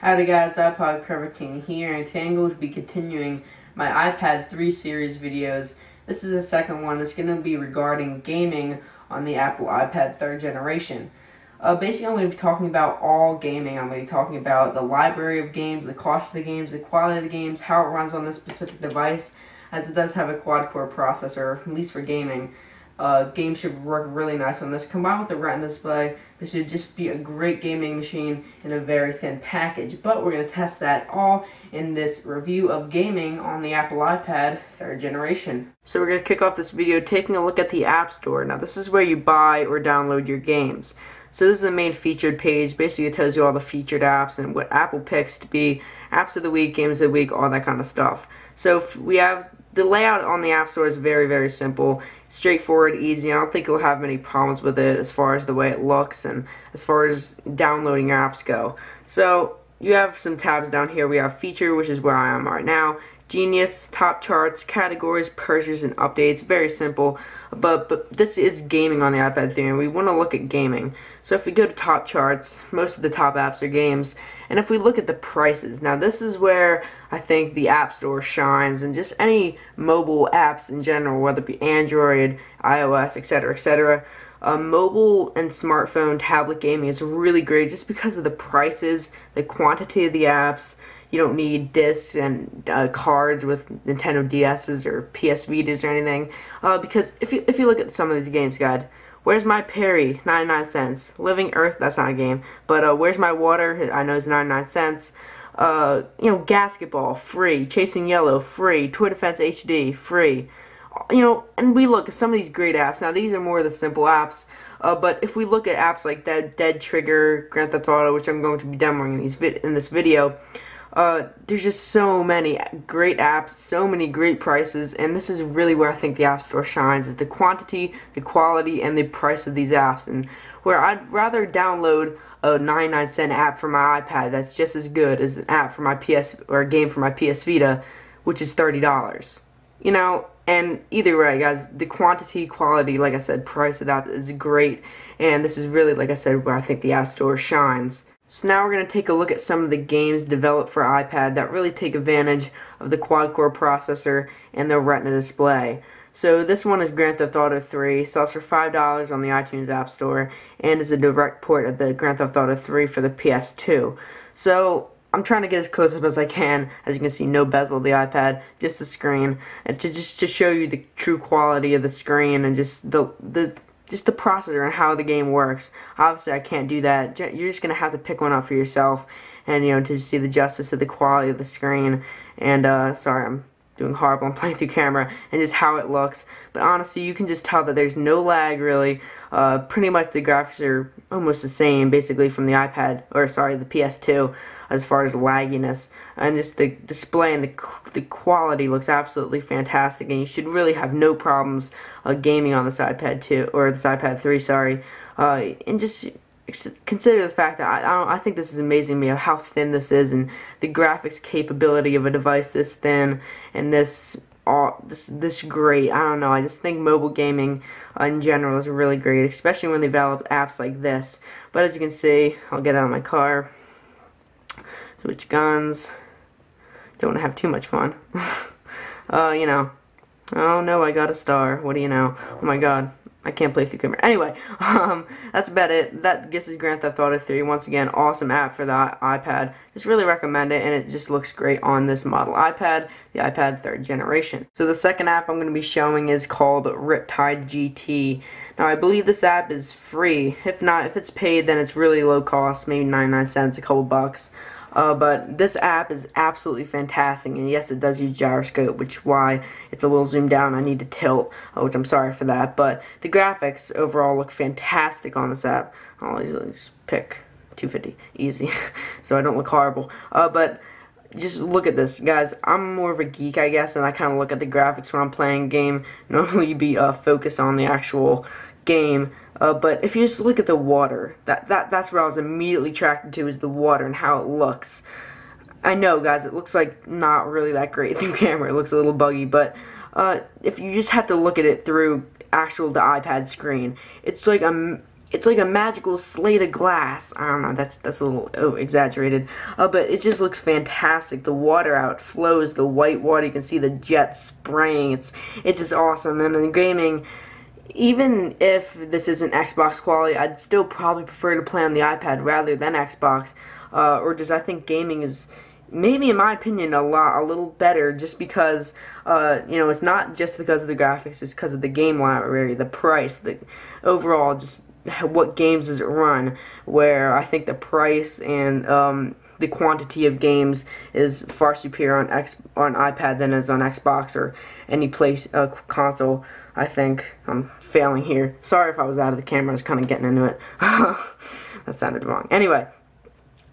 Howdy guys, iPod Cover King here, and today I'm going to be continuing my iPad 3 series videos. This is the second one. It's going to be regarding gaming on the Apple iPad 3rd generation. Basically, I'm going to be talking about all gaming. I'm going to be talking about the library of games, the cost of the games, the quality of the games, how it runs on this specific device, as it does have a quad-core processor, at least for gaming. Games should work really nice on this. Combined with the Retina display, this should just be a great gaming machine in a very thin package. But we're going to test that all in this review of gaming on the Apple iPad 3rd generation. So we're going to kick off this video taking a look at the App Store. Now this is where you buy or download your games. So this is the main featured page. Basically it tells you all the featured apps and what Apple picks to be apps of the week, games of the week, all that kind of stuff. So if we have the layout on the App Store is very, very simple, straightforward, easy. I don't think you'll have many problems with it as far as the way it looks and as far as downloading your apps go. So you have some tabs down here. We have Feature, which is where I am right now, Genius, Top Charts, Categories, Purchases, and Updates. Very simple, but this is gaming on the iPad 3, and we want to look at gaming. So if we go to Top Charts, most of the top apps are games, and if we look at the prices, now this is where I think the App Store shines, and just any mobile apps in general, whether it be Android, iOS, etc., etc. Mobile and smartphone tablet gaming is really great just because of the prices, the quantity of the apps. You don't need discs and cards with Nintendo DS's or PS Vitas or anything. Because if you look at some of these games, guys, Where's My Perry, 99 cents. Living Earth, that's not a game. But Where's My Water, I know it's 99 cents. Basketball, free. Chasing Yellow, free. Tour Defense HD, free. And we look at some of these great apps. Now, these are more of the simple apps. But if we look at apps like Dead Trigger, Grand Theft Auto, which I'm going to be demoing in this video, there's just so many great apps, so many great prices, and this is really where I think the App Store shines, is the quantity, the quality, and the price of these apps. And where I'd rather download a 99-cent app for my iPad that's just as good as an app for my or a game for my PS Vita, which is $30. And either way, guys, the quantity, quality, like I said, price of that is great, and this is really, like I said, where I think the App Store shines. So now we're going to take a look at some of the games developed for iPad that really take advantage of the quad-core processor and the Retina display. So this one is Grand Theft Auto 3, sells for $5 on the iTunes App Store, and is a direct port of the Grand Theft Auto 3 for the PS2. So I'm trying to get as close up as I can. As you can see, no bezel of the iPad, just the screen, and to show you the true quality of the screen and just the processor and how the game works. Obviously, I can't do that. You're just going to have to pick one up for yourself and, to see the justice of the quality of the screen. And, sorry, I'm doing horrible. I'm playing through camera and just how it looks. But honestly, you can just tell that there's no lag, really. Pretty much the graphics are almost the same, basically, from the iPad, or sorry, the PS2, as far as lagginess. And just the display and the quality looks absolutely fantastic, and you should really have no problems gaming on this iPad 2, or this iPad 3, sorry. And just consider the fact that I think this is amazing to me, how thin this is, and the graphics capability of a device this thin, and this great. I don't know, I just think mobile gaming in general is really great, especially when they develop apps like this. But as you can see, I'll get out of my car, switch guns, don't want to have too much fun. Oh no, I got a star, what do you know? Oh my god, I can't play through camera. Anyway, that's about it. That is Grand Theft Auto 3. Once again, awesome app for the iPad. Just really recommend it, and it just looks great on this model iPad, the iPad 3rd generation. So the second app I'm going to be showing is called Riptide GT. Now, I believe this app is free. If not, if it's paid, then it's really low cost, maybe 99 cents, a couple bucks. But this app is absolutely fantastic, and yes, it does use gyroscope, which is why it's a little zoomed down. I need to tilt, which I'm sorry for that. But the graphics overall look fantastic on this app. I'll just pick 250, easy, so I don't look horrible. But just look at this, guys. I'm more of a geek, I guess, and I kind of look at the graphics when I'm playing a game. Normally, you'd be focused on the actual game. But if you just look at the water, that's where I was immediately attracted to, is the water and how it looks. I know, guys, it looks like not really that great through camera. It looks a little buggy, but if you just have to look at it through the iPad screen, it's like it's like a magical slate of glass. I don't know, that's a little exaggerated, but it just looks fantastic. The water out flows, the white water, you can see the jets spraying. It's just awesome. And in gaming, even if this isn't Xbox quality, I'd still probably prefer to play on the iPad rather than Xbox, or just I think gaming is, maybe in my opinion, a little better, just because you know, it's not just because of the graphics, it's because of the game library, the price, the overall just what games does it run, where I think the price and the quantity of games is far superior on iPad than is on Xbox or any console. I think I'm failing here. Sorry if I was out of the camera, I was kind of getting into it. That sounded wrong. Anyway,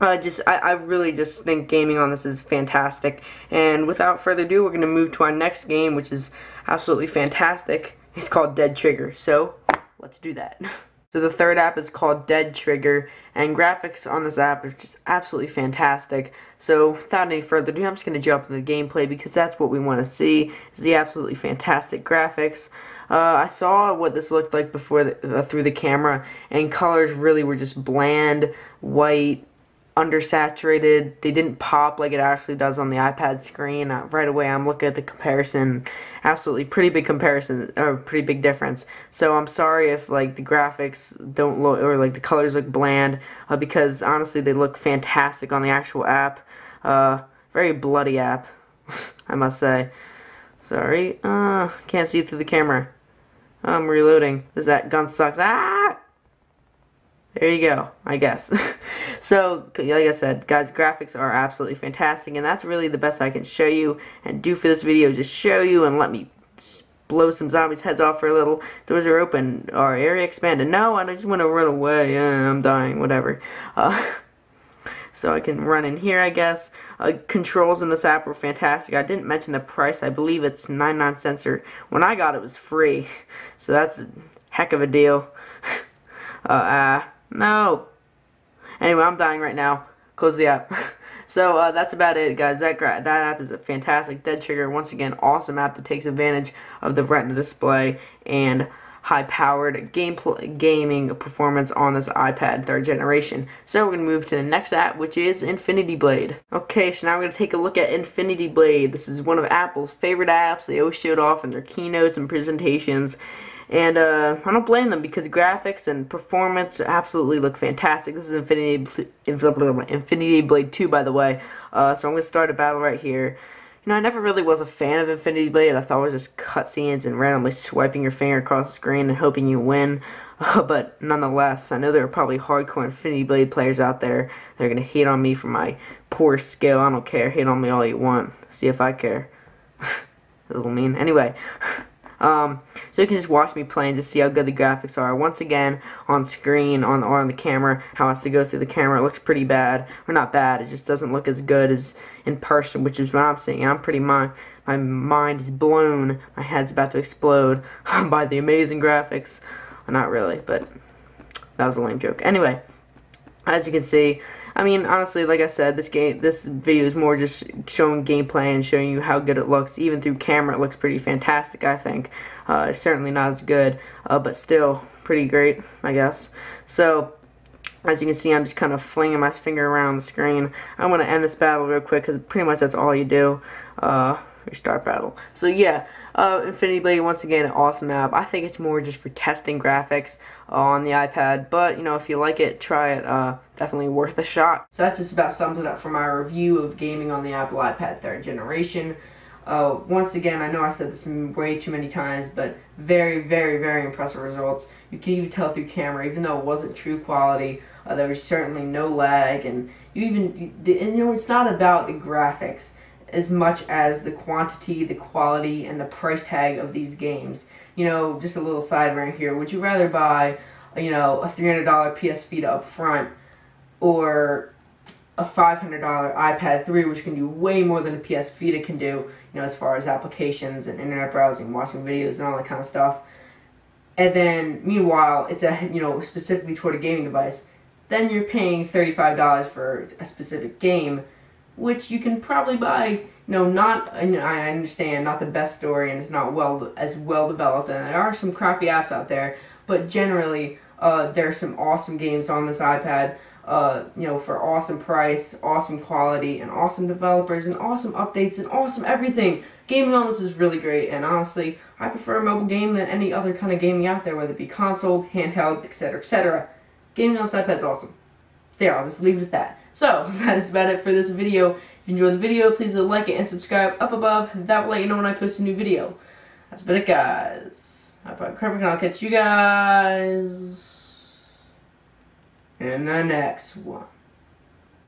I really just think gaming on this is fantastic. And without further ado, we're going to move to our next game, which is absolutely fantastic. It's called Dead Trigger. So, let's do that. So the third app is called Dead Trigger, and graphics on this app are just absolutely fantastic. So without any further ado, I'm just going to jump into the gameplay because that's what we want to see, is the absolutely fantastic graphics. I saw what this looked like before through the camera, and colors really were just bland, white, undersaturated. They didn't pop like it actually does on the iPad screen. Right away I'm looking at the comparison, absolutely pretty big comparison, or pretty big difference. So I'm sorry if like the graphics don't look, or like the colors look bland, because honestly they look fantastic on the actual app. Very bloody app, I must say. Sorry, can't see through the camera. I'm reloading. That gun sucks. Ah! There you go, I guess. So, like I said, guys, graphics are absolutely fantastic, and that's really the best I can show you and do for this video. Just show you and let me blow some zombies' heads off for a little. Doors are open. Our area expanded. No, I just want to run away. I'm dying. Whatever. So I can run in here, I guess. Controls in this app were fantastic. I didn't mention the price. I believe it's 99 cents, or when I got it was free. So that's a heck of a deal. No. Anyway, I'm dying right now. Close the app. So that's about it, guys. That app is a fantastic. Dead Trigger, once again, awesome app that takes advantage of the Retina display and high-powered gaming performance on this iPad 3rd generation. So we're going to move to the next app, which is Infinity Blade. Okay, so now we're going to take a look at Infinity Blade. This is one of Apple's favorite apps. They always show it off in their keynotes and presentations. And I don't blame them, because graphics and performance absolutely look fantastic. This is Infinity Blade 2, by the way. So I'm going to start a battle right here. You know, I never really was a fan of Infinity Blade. I thought it was just cutscenes and randomly swiping your finger across the screen and hoping you win. But nonetheless, I know there are probably hardcore Infinity Blade players out there that are going to hate on me for my poor skill. I don't care. Hate on me all you want. See if I care. A little mean. Anyway. So you can just watch me play and just see how good the graphics are. Once again, on screen, or on the camera, how it has to go through the camera, it looks pretty bad. Or not bad, it just doesn't look as good as in person, which is what I'm saying. My mind is blown. My head's about to explode by the amazing graphics. Well, not really, but that was a lame joke. Anyway, as you can see, I mean, honestly, like I said, this video is more just showing gameplay and showing you how good it looks. Even through camera, it looks pretty fantastic, I think. It's certainly not as good, but still pretty great, I guess. So, as you can see, I'm just kind of flinging my finger around the screen. I'm going to end this battle real quick, because pretty much that's all you do. Restart battle. So yeah, Infinity Blade, once again, an awesome app. I think it's more just for testing graphics on the iPad, but you know, if you like it, try it. Definitely worth a shot. So that just about sums it up for my review of gaming on the Apple iPad 3rd generation. Once again, I know I said this way too many times, but very, very, very impressive results. You can even tell through camera, even though it wasn't true quality, there was certainly no lag, and you know, it's not about the graphics as much as the quantity, the quality, and the price tag of these games. You know, just a little sidebar here. Would you rather buy, you know, a $300 PS Vita up front, or a $500 iPad 3, which can do way more than a PS Vita can do, you know, as far as applications and internet browsing, watching videos, and all that kind of stuff. And then, meanwhile, it's a, you know, specifically toward a gaming device. Then you're paying $35 for a specific game, which you can probably buy, you know, not, I understand, not the best story, and it's not as well developed, and there are some crappy apps out there, but generally, There's some awesome games on this iPad. You know, for awesome price, awesome quality, and awesome developers, and awesome updates, and awesome everything. Gaming on this is really great, and honestly, I prefer a mobile game than any other kind of gaming out there, whether it be console, handheld, etc., etc. Gaming on this iPad's awesome. There, I'll just leave it at that. So, that is about it for this video. If you enjoyed the video, please like it and subscribe up above. That will let you know when I post a new video. That's about it, guys. I'll catch you guys in the next one.